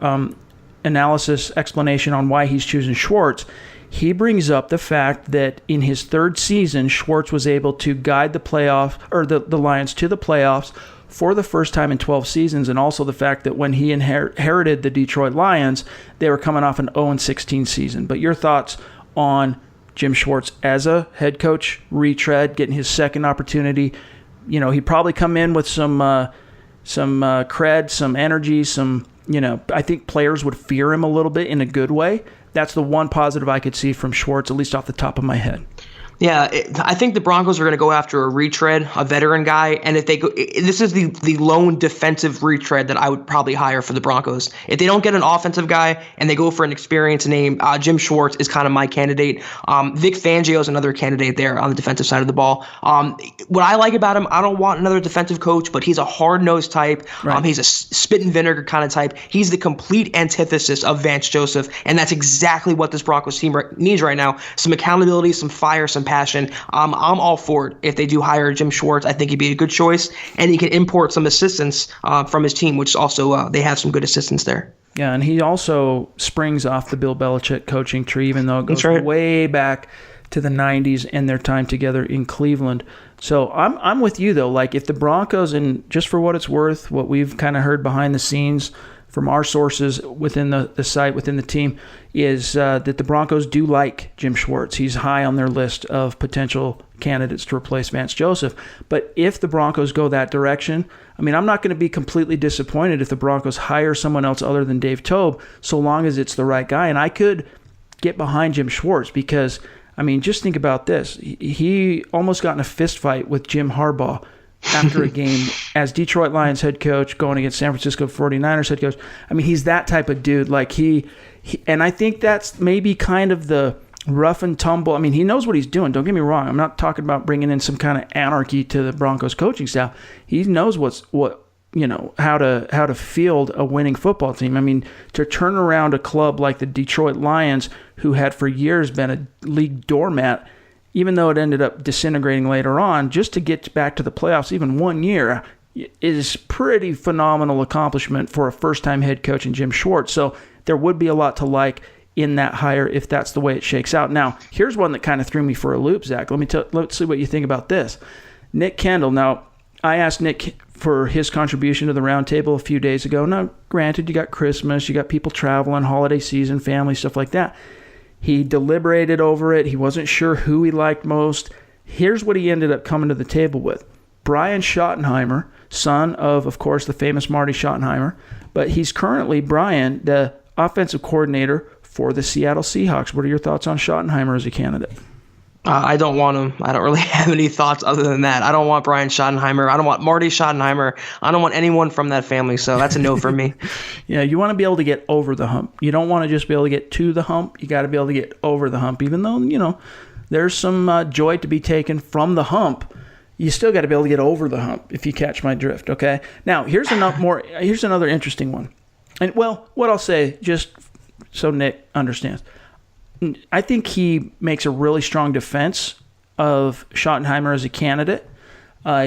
analysis explanation on why he's choosing Schwartz, he brings up the fact that in his third season, Schwartz was able to guide the Lions to the playoffs for the first time in 12 seasons, and also the fact that when he inherited the Detroit Lions, they were coming off an 0-16 season. But your thoughts on Jim Schwartz as a head coach retread, getting his second opportunity? He'd probably come in with some cred, some energy, I think players would fear him a little bit in a good way. That's the one positive I could see from Schwartz, at least off the top of my head. Yeah, I think the Broncos are going to go after a retread, a veteran guy, and if they go, this is the lone defensive retread that I would probably hire for the Broncos. If they don't get an offensive guy and they go for an experienced name, Jim Schwartz is kind of my candidate. Vic Fangio is another candidate there on the defensive side of the ball. What I like about him, I don't want another defensive coach, but he's a hard-nosed type. Right. He's a spit and vinegar kind of type. He's the complete antithesis of Vance Joseph, and that's exactly what this Broncos team needs right now. Some accountability, some fire, some passion. I'm all for it. If they do hire Jim Schwartz, I think he'd be a good choice, and he can import some assistants from his team, which also they have some good assistants there. Yeah, and he also springs off the Bill Belichick coaching tree, even though it goes way back to the 90s and their time together in Cleveland. So I'm with you, though. Like, if the Broncos, and just for what it's worth, what we've kind of heard behind the scenes from our sources within the site, within the team, is that the Broncos do like Jim Schwartz. He's high on their list of potential candidates to replace Vance Joseph. But if the Broncos go that direction, I mean, I'm not going to be completely disappointed if the Broncos hire someone else other than Dave Taub, so long as it's the right guy. And I could get behind Jim Schwartz because, I mean, just think about this. He almost got in a fist fight with Jim Harbaugh after a game as Detroit Lions head coach going against San Francisco 49ers head coach. I mean, he's that type of dude. Like he and I think that's maybe kind of the rough and tumble. I mean, he knows what he's doing. Don't get me wrong. I'm not talking about bringing in some kind of anarchy to the Broncos coaching staff. He knows how to field a winning football team. I mean, to turn around a club like the Detroit Lions, who had for years been a league doormat, even though it ended up disintegrating later on, just to get back to the playoffs even 1 year is pretty phenomenal accomplishment for a first-time head coach in Jim Schwartz. So there would be a lot to like in that hire if that's the way it shakes out. Now, here's one that kind of threw me for a loop, Zach. Let's see what you think about this. Nick Kendall. Now, I asked Nick for his contribution to the Roundtable a few days ago. Now, granted, you got Christmas, you got people traveling, holiday season, family, stuff like that. He deliberated over it. He wasn't sure who he liked most. Here's what he ended up coming to the table with. Brian Schottenheimer, son of course, the famous Marty Schottenheimer, but he's currently, Brian, the offensive coordinator for the Seattle Seahawks. What are your thoughts on Schottenheimer as a candidate? I don't want him. I don't really have any thoughts other than that. I don't want Brian Schottenheimer. I don't want Marty Schottenheimer. I don't want anyone from that family, so that's a no for me. Yeah, you want to be able to get over the hump. You don't want to just be able to get to the hump. You got to be able to get over the hump. Even though, there's some joy to be taken from the hump, you still got to be able to get over the hump, if you catch my drift, okay? Now, here's another interesting one. And, well, what I'll say, just so Nick understands, I think he makes a really strong defense of Schottenheimer as a candidate.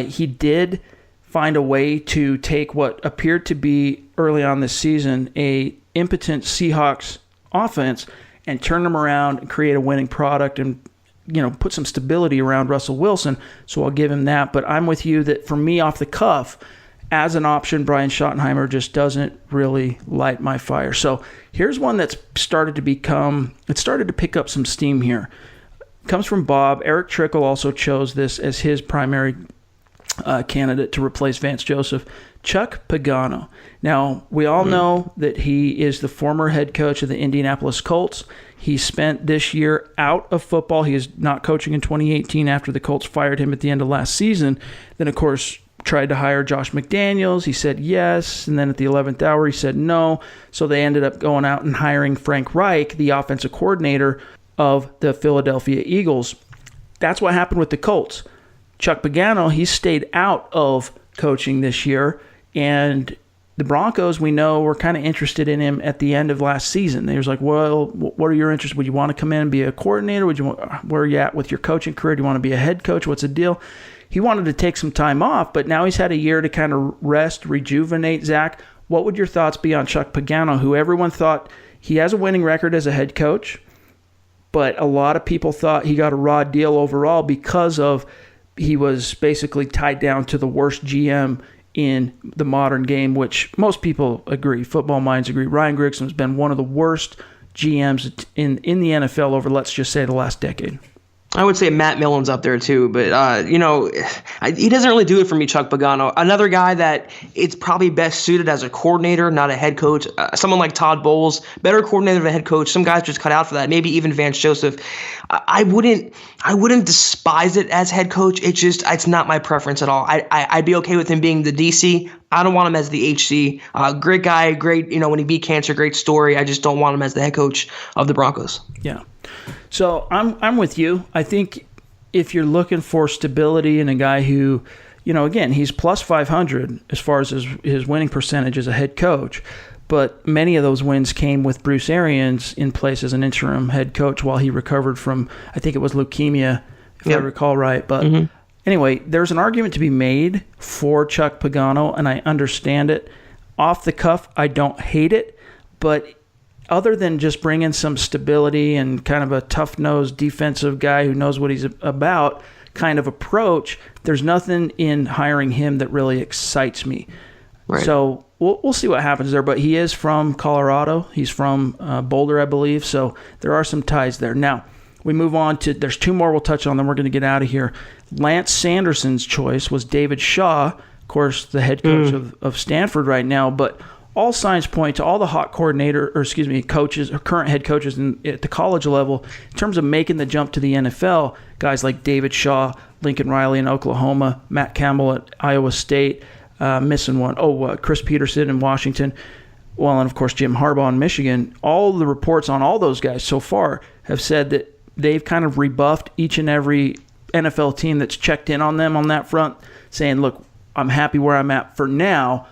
He did find a way to take what appeared to be early on this season a impotent Seahawks offense and turn them around and create a winning product and put some stability around Russell Wilson. So I'll give him that. But I'm with you that for me, off the cuff, as an option, Brian Schottenheimer just doesn't really light my fire. So here's one that's started to pick up some steam here. It comes from Bob. Eric Trickle also chose this as his primary candidate to replace Vance Joseph, Chuck Pagano. Now, we all know that he is the former head coach of the Indianapolis Colts. He spent this year out of football. He is not coaching in 2018 after the Colts fired him at the end of last season. Then, of course, tried to hire Josh McDaniels. He said yes, and then at the 11th hour he said no. So they ended up going out and hiring Frank Reich, the offensive coordinator of the Philadelphia Eagles. That's what happened with the Colts. Chuck Pagano, he stayed out of coaching this year, and the Broncos, we know, were kind of interested in him at the end of last season. They was like, well, what are your interests? Would you want to come in and be a coordinator? Where are you at with your coaching career? Do you want to be a head coach? What's the deal? He wanted to take some time off, but now he's had a year to kind of rest, rejuvenate. Zach, what would your thoughts be on Chuck Pagano, who everyone thought he has a winning record as a head coach, but a lot of people thought he got a raw deal overall because of he was basically tied down to the worst GM in the modern game, which most people agree, football minds agree. Ryan Grigson has been one of the worst GMs in the NFL over, let's just say, the last decade. I would say Matt Millen's up there too, but he doesn't really do it for me, Chuck Pagano. Another guy that it's probably best suited as a coordinator, not a head coach. Someone like Todd Bowles, better coordinator than a head coach. Some guys just cut out for that. Maybe even Vance Joseph. I wouldn't despise it as head coach. It's not my preference at all. I'd be okay with him being the DC. I don't want him as the HC. Great guy, great. When he beat cancer, great story. I just don't want him as the head coach of the Broncos. Yeah. So I'm with you. I think if you're looking for stability and a guy who, again, he's plus 500 as far as his winning percentage as a head coach, but many of those wins came with Bruce Arians in place as an interim head coach while he recovered from, I think it was leukemia, if I recall right. But anyway, there's an argument to be made for Chuck Pagano, and I understand it. Off the cuff, I don't hate it, but other than just bringing some stability and kind of a tough-nosed defensive guy who knows what he's about kind of approach, there's nothing in hiring him that really excites me. Right. So we'll see what happens there. But he is from Colorado. He's from Boulder, I believe. So there are some ties there. Now, we move on to, there's two more we'll touch on, then we're going to get out of here. Lance Sanderson's choice was David Shaw, of course, the head coach of Stanford right now. But all signs point to all the hot coaches or current head coaches at the college level in terms of making the jump to the NFL. Guys like David Shaw, Lincoln Riley in Oklahoma, Matt Campbell at Iowa State, missing one. Chris Peterson in Washington. Well, and of course Jim Harbaugh in Michigan. All the reports on all those guys so far have said that they've kind of rebuffed each and every NFL team that's checked in on them on that front, saying, look, I'm happy where I'm at for now.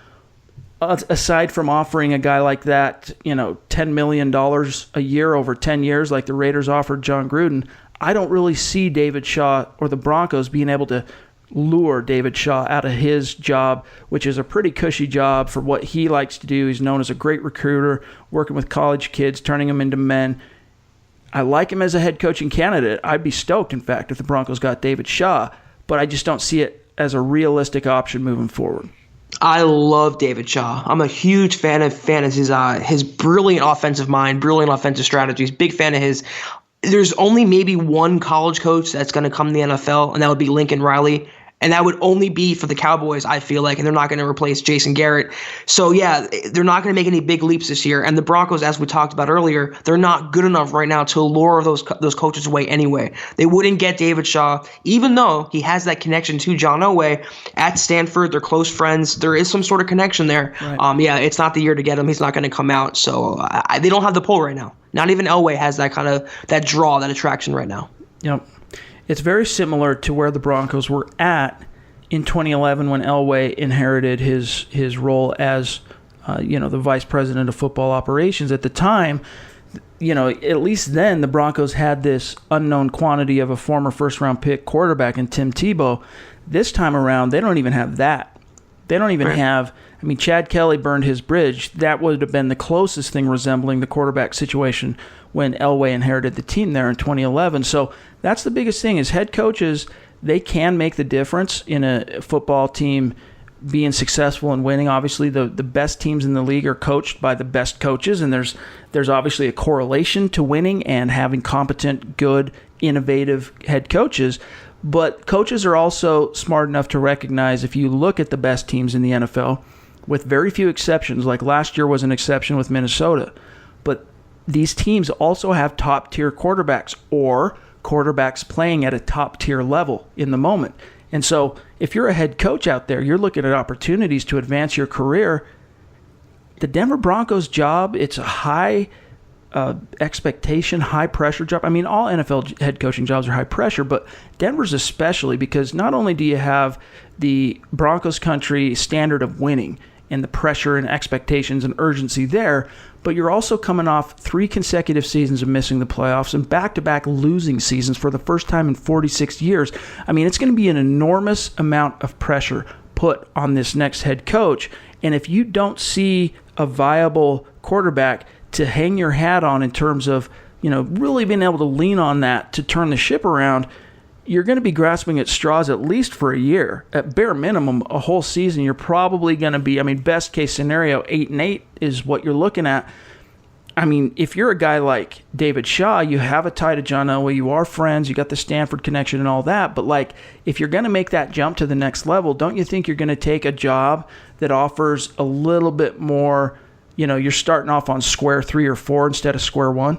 Aside from offering a guy like that, $10 million a year over 10 years like the Raiders offered John Gruden, I don't really see David Shaw or the Broncos being able to lure David Shaw out of his job, which is a pretty cushy job for what he likes to do. He's known as a great recruiter, working with college kids, turning them into men. I like him as a head coaching candidate. I'd be stoked, in fact, if the Broncos got David Shaw, but I just don't see it as a realistic option moving forward. I love David Shaw. I'm a huge fan of his brilliant offensive mind, brilliant offensive strategies. Big fan of his. There's only maybe one college coach that's going to come to the NFL, and that would be Lincoln Riley. And that would only be for the Cowboys, I feel like, and they're not going to replace Jason Garrett. So, yeah, they're not going to make any big leaps this year. And the Broncos, as we talked about earlier, they're not good enough right now to lure those coaches away anyway. They wouldn't get David Shaw, even though he has that connection to John Elway at Stanford. They're close friends. There is some sort of connection there. Right. Yeah, it's not the year to get him. He's not going to come out. So they don't have the pull right now. Not even Elway has that kind of that draw, that attraction right now. Yep. It's very similar to where the Broncos were at in 2011 when Elway inherited his role as the vice president of football operations. At the time, at least then the Broncos had this unknown quantity of a former first-round pick quarterback in Tim Tebow. This time around, they don't even have that. They don't even have – Chad Kelly burned his bridge. That would have been the closest thing resembling the quarterback situation when Elway inherited the team there in 2011. So that's the biggest thing is head coaches, they can make the difference in a football team being successful and winning. Obviously, the best teams in the league are coached by the best coaches, and there's obviously a correlation to winning and having competent, good, innovative head coaches. But coaches are also smart enough to recognize if you look at the best teams in the NFL, with very few exceptions, like last year was an exception with Minnesota, but these teams also have top-tier quarterbacks or quarterbacks playing at a top-tier level in the moment. And so if you're a head coach out there, you're looking at opportunities to advance your career. The Denver Broncos job, it's a high expectation, high-pressure job. All NFL head coaching jobs are high pressure, but Denver's especially because not only do you have the Broncos country standard of winning and the pressure and expectations and urgency there, but you're also coming off 3 consecutive seasons of missing the playoffs and back-to-back losing seasons for the first time in 46 years. It's going to be an enormous amount of pressure put on this next head coach, and if you don't see a viable quarterback to hang your hat on in terms of, really being able to lean on that to turn the ship around, you're going to be grasping at straws at least for a year. At bare minimum, a whole season, you're probably going to be, best case scenario, 8-8 is what you're looking at. If you're a guy like David Shaw, you have a tie to John Elway, you are friends, you got the Stanford connection and all that, but if you're going to make that jump to the next level, don't you think you're going to take a job that offers a little bit more, you're starting off on square 3 or 4 instead of square 1?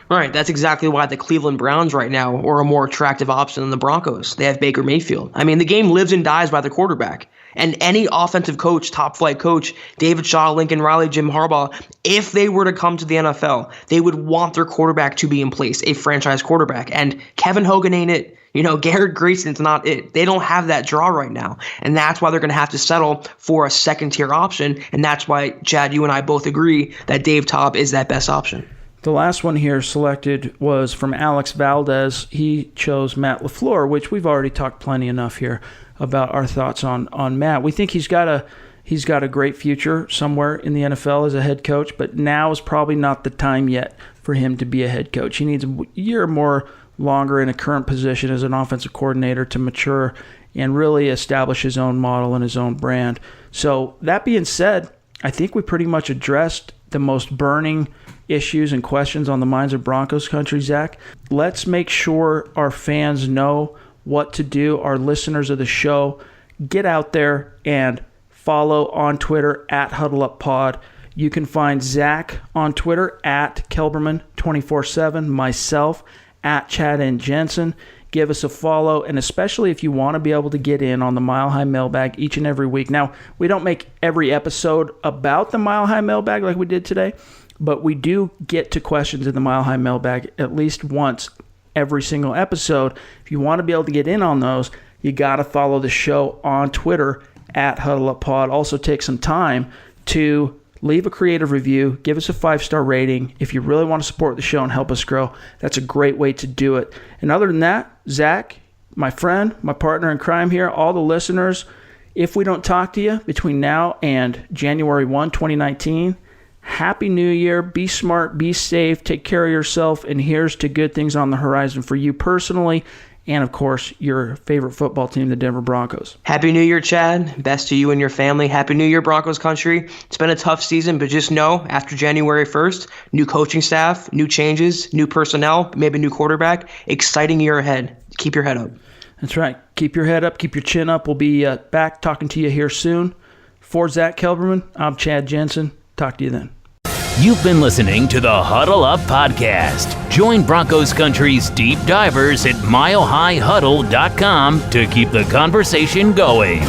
Right. That's exactly why the Cleveland Browns right now are a more attractive option than the Broncos. They have Baker Mayfield. The game lives and dies by the quarterback. And any offensive coach, top-flight coach, David Shaw, Lincoln Riley, Jim Harbaugh, if they were to come to the NFL, they would want their quarterback to be in place, a franchise quarterback. And Kevin Hogan ain't it. Garrett Grayson's not it. They don't have that draw right now. And that's why they're going to have to settle for a second-tier option. And that's why, Chad, you and I both agree that Dave Taub is that best option. The last one here selected was from Alex Valdez. He chose Matt LaFleur, which we've already talked plenty enough here about our thoughts on Matt. We think he's got a great future somewhere in the NFL as a head coach, but now is probably not the time yet for him to be a head coach. He needs a year or more longer in a current position as an offensive coordinator to mature and really establish his own model and his own brand. So that being said, I think we pretty much addressed the most burning issues and questions on the minds of Broncos country, Zach. Let's make sure our fans know what to do. Our listeners of the show, get out there and follow on Twitter at HuddleUpPod. You can find Zach on Twitter at Kelberman247, myself at Chad and Jensen. Give us a follow, and especially if you want to be able to get in on the Mile High Mailbag each and every week. Now, we don't make every episode about the Mile High Mailbag like we did today, but we do get to questions in the Mile High Mailbag at least once every single episode. If you want to be able to get in on those, you got to follow the show on Twitter at HuddleUpPod. Also take some time to leave a creative review, give us a 5-star rating. If you really want to support the show and help us grow, that's a great way to do it. And other than that, Zach, my friend, my partner in crime here, all the listeners, if we don't talk to you between now and January 1, 2019, Happy New Year. Be smart, be safe, take care of yourself, and here's to good things on the horizon for you personally and, of course, your favorite football team, the Denver Broncos. Happy New Year, Chad. Best to you and your family. Happy New Year, Broncos country. It's been a tough season, but just know after January 1st, new coaching staff, new changes, new personnel, maybe new quarterback. Exciting year ahead. Keep your head up. That's right. Keep your head up. Keep your chin up. We'll be back talking to you here soon. For Zack Kelberman, I'm Chad Jensen. Talk to you then. You've been listening to the Huddle Up Podcast. Join Broncos Country's deep divers at milehighhuddle.com to keep the conversation going.